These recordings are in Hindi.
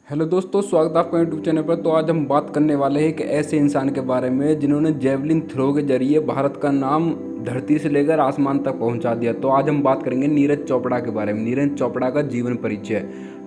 हेलो दोस्तों, स्वागत है आपका यूट्यूब चैनल पर। तो आज हम बात करने वाले हैं एक ऐसे इंसान के बारे में जिन्होंने जेवलिन थ्रो के जरिए भारत का नाम धरती से लेकर आसमान तक पहुंचा दिया। तो आज हम बात करेंगे नीरज चोपड़ा के बारे में। नीरज चोपड़ा का जीवन परिचय।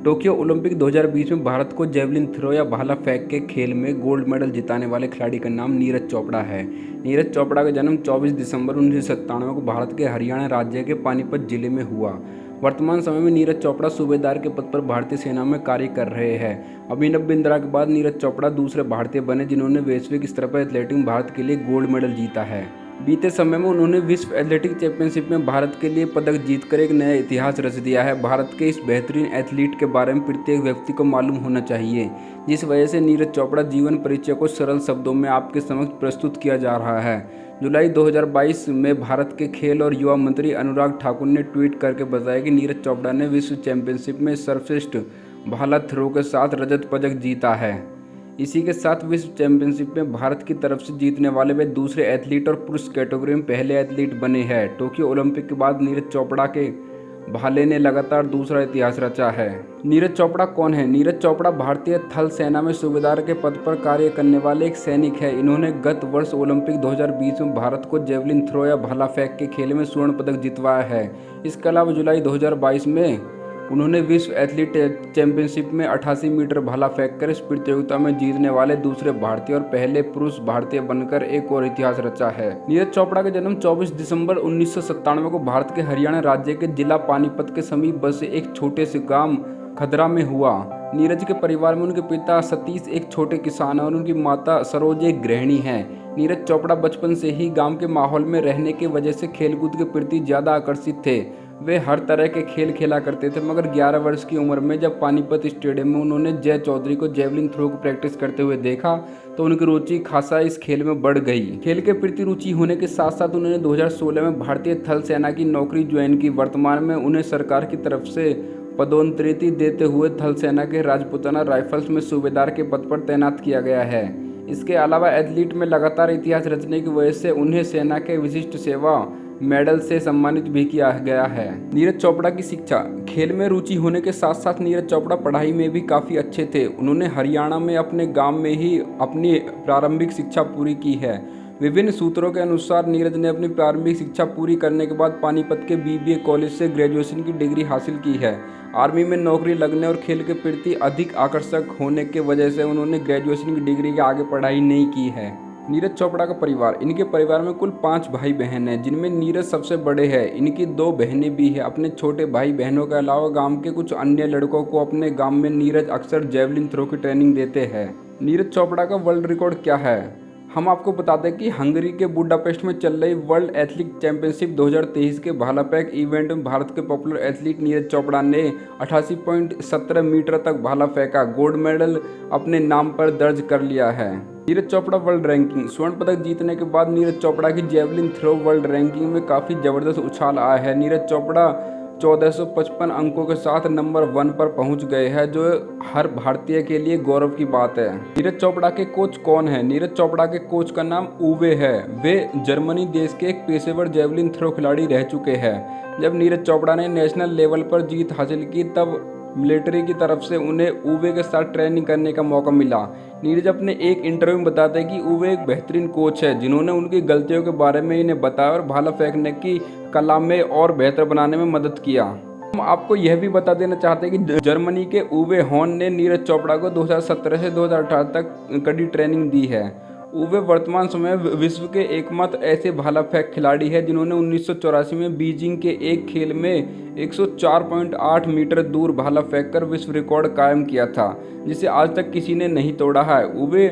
टोक्यो ओलंपिक 2020 में भारत को जेवलिन थ्रो या भाला फेंक के खेल में गोल्ड मेडल जिताने वाले खिलाड़ी का नाम नीरज चोपड़ा है। नीरज चोपड़ा का जन्म 24 दिसंबर 1997 को भारत के हरियाणा राज्य के पानीपत जिले में हुआ। वर्तमान समय में नीरज चोपड़ा सूबेदार के पद पर भारतीय सेना में कार्य कर रहे हैं। अभिनव बिंद्रा के बाद नीरज चोपड़ा दूसरे भारतीय बने जिन्होंने वैश्विक स्तर पर एथलेटिक्स में भारत के लिए गोल्ड मेडल जीता है। बीते समय में उन्होंने विश्व एथलेटिक चैंपियनशिप में भारत के लिए पदक जीतकर एक नया इतिहास रच दिया है। भारत के इस बेहतरीन एथलीट के बारे में प्रत्येक व्यक्ति को मालूम होना चाहिए, जिस वजह से नीरज चोपड़ा जीवन परिचय को सरल शब्दों में आपके समक्ष प्रस्तुत किया जा रहा है। जुलाई 2022 में भारत के खेल और युवा मंत्री अनुराग ठाकुर ने ट्वीट करके बताया कि नीरज चोपड़ा ने विश्व चैंपियनशिप में सर्वश्रेष्ठ भाला थ्रो के साथ रजत पदक जीता है। इसी के साथ विश्व चैंपियनशिप में भारत की तरफ से जीतने वाले वे दूसरे एथलीट और पुरुष कैटेगरी में पहले एथलीट बने हैं। टोक्यो ओलंपिक के बाद नीरज चोपड़ा के भाले ने लगातार दूसरा इतिहास रचा है। नीरज चोपड़ा कौन है? नीरज चोपड़ा भारतीय थल सेना में सूबेदार के पद पर कार्य करने वाले एक सैनिक है। इन्होंने गत वर्ष ओलंपिक 2020 में भारत को जेवलिन थ्रो या भाला फेंक के खेल में स्वर्ण पदक जितवाया है। इसके अलावा जुलाई 2022 में उन्होंने विश्व एथलीट चैंपियनशिप में 88 मीटर भाला फेंककर इस प्रतियोगिता में जीतने वाले दूसरे भारतीय और पहले पुरुष भारतीय बनकर एक और इतिहास रचा है। नीरज चोपड़ा का जन्म 24 दिसंबर 1997 को भारत के हरियाणा राज्य के जिला पानीपत के समीप बसे एक छोटे से गांव खदरा में हुआ। नीरज के परिवार में उनके पिता सतीश एक छोटे किसान हैं और उनकी माता सरोज एक गृहिणी हैं। नीरज चोपड़ा बचपन से ही गांव के माहौल में रहने की वजह से खेलकूद के प्रति ज़्यादा आकर्षित थे। वे हर तरह के खेल खेला करते थे, मगर 11 वर्ष की उम्र में जब पानीपत स्टेडियम में उन्होंने जय चौधरी को जेवलिन थ्रो की प्रैक्टिस करते हुए देखा तो उनकी रुचि खासा इस खेल में बढ़ गई। खेल के प्रति रुचि होने के साथ साथ उन्होंने 2016 में भारतीय थल सेना की नौकरी ज्वाइन की। वर्तमान में उन्हें सरकार की तरफ से पदोन्नति देते हुए थल सेना के राजपुताना राइफल्स में सूबेदार के पद पर तैनात किया गया है। इसके अलावा एथलीट में लगातार इतिहास रचने की वजह से उन्हें सेना के विशिष्ट सेवा मेडल से सम्मानित भी किया गया है। नीरज चोपड़ा की शिक्षा। खेल में रुचि होने के साथ साथ नीरज चोपड़ा पढ़ाई में भी काफ़ी अच्छे थे। उन्होंने हरियाणा में अपने गांव में ही अपनी प्रारंभिक शिक्षा पूरी की है। विभिन्न सूत्रों के अनुसार नीरज ने अपनी प्रारंभिक शिक्षा पूरी करने के बाद पानीपत के बीबीए कॉलेज से ग्रेजुएशन की डिग्री हासिल की है। आर्मी में नौकरी लगने और खेल के प्रति अधिक आकर्षक होने के वजह से उन्होंने ग्रेजुएशन की डिग्री के आगे पढ़ाई नहीं की है। नीरज चोपड़ा का परिवार। इनके परिवार में कुल 5 भाई बहन हैं, जिनमें नीरज सबसे बड़े हैं। इनकी 2 बहनें भी हैं। अपने छोटे भाई बहनों के अलावा गांव के कुछ अन्य लड़कों को अपने गांव में नीरज अक्सर जेवलिन थ्रो की ट्रेनिंग देते हैं। नीरज चोपड़ा का वर्ल्ड रिकॉर्ड क्या है? हम आपको बता दें कि हंगरी के बुडापेस्ट में चल रही वर्ल्ड एथलेटिक चैंपियनशिप 2023 के भाला फेंक इवेंट में भारत के पॉपुलर एथलीट नीरज चोपड़ा ने 88.17 मीटर तक भाला फेंका। गोल्ड मेडल अपने नाम पर दर्ज कर लिया है। Neeraj Chopra world ranking. स्वर्ण पदक जीतने के बाद नीरज चोपड़ा की जेवलिन थ्रो वर्ल्ड रैंकिंग में काफ़ी ज़बरदस्त उछाल आया है। नीरज चोपड़ा 1455 अंकों के साथ नंबर 1 पर पहुंच गए हैं, जो हर भारतीय के लिए गौरव की बात है। नीरज चोपड़ा के कोच कौन है? नीरज चोपड़ा के कोच का नाम उवे है। वे जर्मनी देश के एक पेशेवर जेवलिन थ्रो खिलाड़ी रह चुके हैं। जब नीरज चोपड़ा ने नेशनल लेवल पर जीत हासिल की तब मिलिट्री की तरफ से उन्हें उवे के साथ ट्रेनिंग करने का मौका मिला। नीरज अपने एक इंटरव्यू में बताते हैं कि उवे एक बेहतरीन कोच है, जिन्होंने उनकी गलतियों के बारे में इन्हें बताया और भाला फेंकने की कला में और बेहतर बनाने में मदद किया। हम आपको यह भी बता देना चाहते हैं कि जर्मनी के उवे हॉर्न ने नीरज चोपड़ा को 2017 से 2018 तक कड़ी ट्रेनिंग दी है। उवे वर्तमान समय विश्व के एकमात्र ऐसे भाला फेंक खिलाड़ी है जिन्होंने 1984 में बीजिंग के एक खेल में 104.8 मीटर दूर भाला फेंककर विश्व रिकॉर्ड कायम किया था, जिसे आज तक किसी ने नहीं तोड़ा है। उवे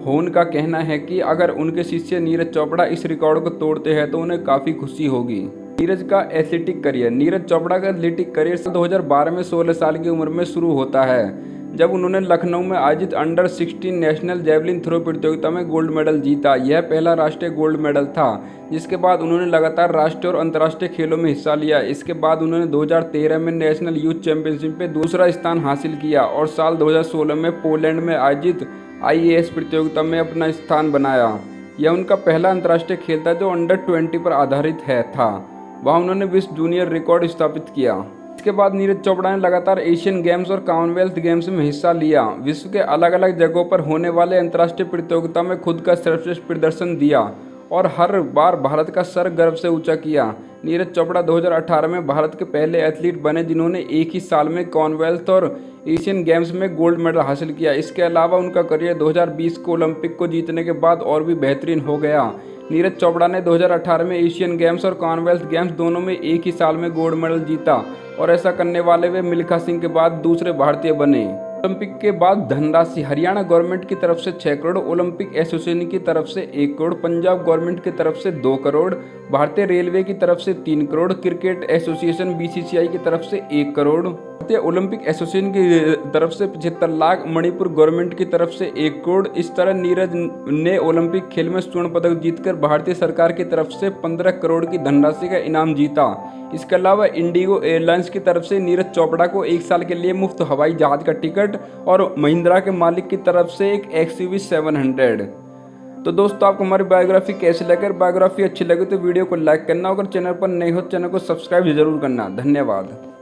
होन का कहना है कि अगर उनके शिष्य नीरज चोपड़ा इस रिकॉर्ड को तोड़ते हैं तो उन्हें काफ़ी खुशी होगी। नीरज का एथलेटिक करियर। नीरज चोपड़ा का एथलेटिक करियर 2012 में 16 साल की उम्र में शुरू होता है, जब उन्होंने लखनऊ में आयोजित अंडर 16 नेशनल जेवलिन थ्रो प्रतियोगिता में गोल्ड मेडल जीता। यह पहला राष्ट्रीय गोल्ड मेडल था, जिसके बाद उन्होंने लगातार राष्ट्रीय और अंतर्राष्ट्रीय खेलों में हिस्सा लिया। इसके बाद उन्होंने 2013 में नेशनल यूथ चैंपियनशिप में दूसरा स्थान हासिल किया और साल 2016 में पोलैंड में आयोजित IAS प्रतियोगिता में अपना स्थान बनाया। यह उनका पहला अंतर्राष्ट्रीय खेल था जो अंडर 20 पर आधारित था। वहाँ उन्होंने विश्व जूनियर रिकॉर्ड स्थापित किया। इसके बाद नीरज चोपड़ा ने लगातार एशियन गेम्स और कॉमनवेल्थ गेम्स में हिस्सा लिया। विश्व के अलग अलग जगहों पर होने वाले अंतर्राष्ट्रीय प्रतियोगिता में खुद का सर्वश्रेष्ठ प्रदर्शन दिया और हर बार भारत का सर गर्व से ऊंचा किया। नीरज चोपड़ा 2018 में भारत के पहले एथलीट बने जिन्होंने एक ही साल में कॉमनवेल्थ और एशियन गेम्स में गोल्ड मेडल हासिल किया। इसके अलावा उनका करियर 2020 को ओलंपिक को जीतने के बाद और भी बेहतरीन हो गया। नीरज चोपड़ा ने 2018 में एशियन गेम्स और कॉमनवेल्थ गेम्स दोनों में एक ही साल में गोल्ड मेडल जीता और ऐसा करने वाले वे मिल्खा सिंह के बाद दूसरे भारतीय बने। ओलंपिक के बाद धनराशि हरियाणा गवर्नमेंट की तरफ से 6 करोड़, ओलंपिक एसोसिएशन की तरफ से 1 करोड़, पंजाब गवर्नमेंट की तरफ से 2 करोड़, भारतीय रेलवे की तरफ से 3 करोड़, क्रिकेट एसोसिएशन बीसीसीआई की तरफ से 1 करोड़, भारतीय ओलंपिक एसोसिएशन की तरफ से 75 लाख, मणिपुर गवर्नमेंट की तरफ से 1 करोड़। इस तरह नीरज ने ओलंपिक खेल में स्वर्ण पदक जीतकर भारतीय सरकार की तरफ से 15 करोड़ की धनराशि का इनाम जीता। इसके अलावा इंडिगो एयरलाइंस की तरफ से नीरज चोपड़ा को 1 साल के लिए मुफ्त हवाई जहाज का टिकट और महिंद्रा के मालिक की तरफ से एक XUV 700। तो दोस्तों, आपको हमारी बायोग्राफी कैसी लगी? बायोग्राफी अच्छी लगी तो वीडियो को लाइक करना, अगर चैनल पर नए हो चैनल को सब्सक्राइब जरूर करना। धन्यवाद।